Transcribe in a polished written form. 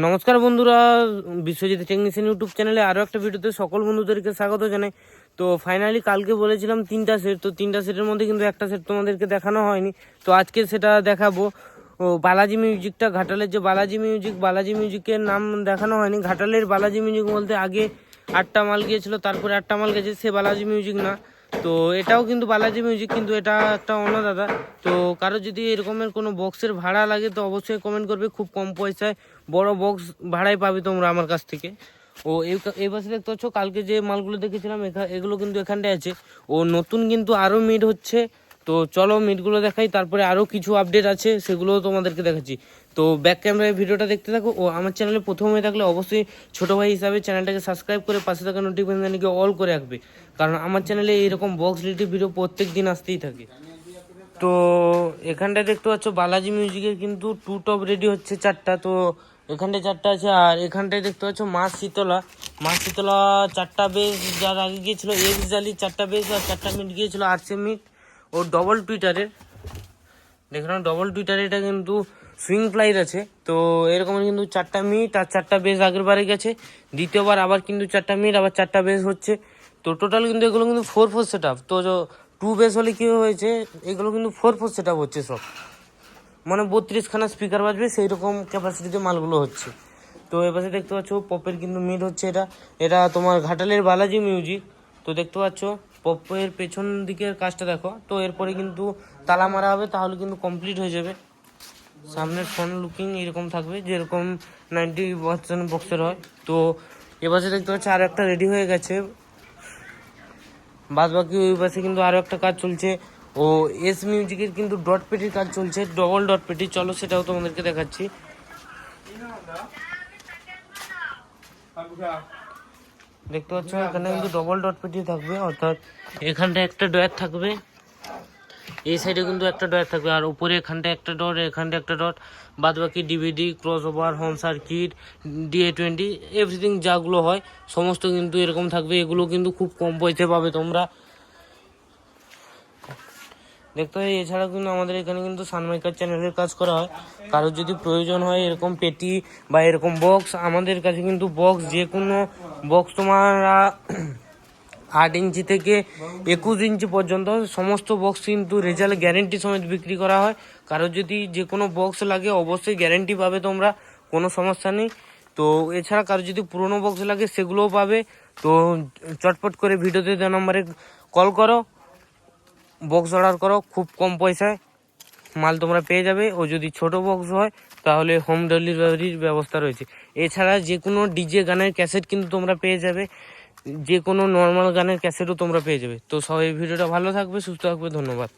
নমস্কার বন্ধুরা, Biswajit technician YouTube চ্যানেলে আরও একটা ভিডিওতে সকল বন্ধুদেরকে স্বাগত জানাই। তো ফাইনালি কালকে বলেছিলাম 3টা সেট, তো 3টা সেটের মধ্যে কিন্তু একটা সেট তোমাদেরকে দেখানো হয়নি। তো আজকে সেটা দেখাবো। ও বালাজি মিউজিকটা, ঘাটালের যে বালাজি মিউজিকের নাম দেখানো হয়নি। ঘাটালের বালাজি মিউজিক বলতে আগে 8টা মাল গিয়েছিল, তারপরে 8টা মাল গেছে, সে বালাজি মিউজিক না। তো এটাও কিন্তু বালাজি মিউজিক, কিন্তু এটা একটা অন্য দাদা। তো কারো যদি এরকমের কোনো বক্সের ভাড়া লাগে তো অবশ্যই কমেন্ট করবে, খুব কম পয়সায় বড় বক্স ভাড়ায় পাবে তোমরা আমার কাছ থেকে। ও এই পাশে দেখতে পাচ্ছ, কালকে যে মালগুলো দেখেছিলাম এগুলো কিন্তু এখানটায় আছে। ও নতুন কিন্তু আরও মিট হচ্ছে। তো চলো মিটগুলো দেখাই, তারপরে আরও কিছু আপডেট আছে সেগুলোও তোমাদেরকে দেখাচ্ছি। তো ব্যাক ক্যামেরায় ভিডিওটা দেখতে থাকো। ও আমার চ্যানেলে প্রথম হয়ে থাকলে অবশ্যই ছোটো ভাই হিসাবে চ্যানেলটাকে সাবস্ক্রাইব করে পাশে থাকা নোটিফিকেশনকে অল করে রাখবে, কারণ আমার চ্যানেলে এইরকম বক্স রিলেটিভ ভিডিও প্রত্যেক দিন আসতেই থাকে। তো এখানটায় দেখতে পাচ্ছ বালাজি মিউজিকের কিন্তু 2 টপ রেডি হচ্ছে 4টা। তো এখানটায় 4টা আছে, আর এখানটায় দেখতে পাচ্ছ মা শীতলা 4টা বেস, যার আগে গিয়েছিল এক্স জালি 4টা বেস, আর 4টা মিট গিয়েছিল আরসে মিট ও ডবল টুইটারের। দেখলাম ডবল টুইটারে এটা কিন্তু সুইং ফ্লাইর আছে। তো এরকম কিন্তু 4টা মিট আর 4টা বেস আগের বারে গেছে, দ্বিতীয়বার আবার কিন্তু 4টা মিট আবার 4টা বেস হচ্ছে। তো টোটাল কিন্তু এগুলো কিন্তু 4/4 সেট আপ। তো 2 বেস হলে কী হয়েছে, এগুলো কিন্তু 4/4 সেট আপ হচ্ছে সব, মানে 32খানা স্পিকার বাজবে সেই রকম ক্যাপাসিটিতে মালগুলো হচ্ছে। তো এপাশে দেখতে পাচ্ছ পপের কিন্তু মিট হচ্ছে। এটা তোমার ঘাটালের বালাজি মিউজিক। তো দেখতে পাচ্ছ পপের পেছন দিকের কাজটা দেখো। তো এরপরে কিন্তু তালা মারা হবে, তাহলে কিন্তু কমপ্লিট হয়ে যাবে। সামনের ফ্রন্ট লুকিং এরকম থাকবে, যেরকম 90% বক্সের হয়। তো এপাশে দেখতে পাচ্ছ আরও একটা রেডি হয়ে গেছে। বাদ বাকি ওই পাশে কিন্তু আরও একটা কাজ চলছে। ও এস মিউজিকের কিন্তু ডট পেটির কাজ চলছে, ডবল ডট পেটি। চলো সেটাও তোমাদেরকে দেখাচ্ছি। দেখতে পাচ্ছ এখানে কিন্তু ডবল ডট পেটি থাকবে, অর্থাৎ এখানটা একটা ডয়ার থাকবে, এই সাইডে কিন্তু একটা ডয়ার থাকবে, আর উপরে এখানটা একটা ডট, এখানটা একটা ডট। বাদ বাকি DVD, crossover, home circuit, DA20 everything যাগুলো হয় সমস্ত কিন্তু এরকম থাকবে। এগুলো কিন্তু খুব কম পয়সায় পাবে তোমরা দেখতে হয়। এছাড়াও কিন্তু আমাদের এখানে কিন্তু সানমাইকার চ্যানেলের কাজ করা হয়। কারোর যদি প্রয়োজন হয় এরকম পেটি বা এরকম বক্স, আমাদের কাছে কিন্তু বক্স, যে কোনো বক্স তোমরা 8 ইঞ্চি থেকে 21 ইঞ্চি পর্যন্ত সমস্ত বক্স কিন্তু রেজাল্ট গ্যারেন্টি সমেত বিক্রি করা হয়। কারোর যদি যে কোনো বক্স লাগে অবশ্যই গ্যারেন্টি পাবে তোমরা, কোনো সমস্যা নেই। তো এছাড়া কারোর যদি পুরনো বক্স লাগে সেগুলোও পাবে। তো চটপট করে ভিডিওতে দেওয়া নম্বরে কল করো, বক্স অর্ডার করো, খুব কম পয়সায় মাল তোমরা পেয়ে যাবে। ও যদি ছোট বক্স হয় তাহলে হোম ডেলিভারির ব্যবস্থা রয়েছে। এছাড়া যে কোনো ডিজে গানের ক্যাসেট কিন্তু তোমরা পেয়ে যাবে, যে কোনো নর্মাল গানের ক্যাসেটও তোমরা পেয়ে যাবে। তো সবাই ভিডিওটা ভালো থাকবে, সুস্থ থাকবে, ধন্যবাদ।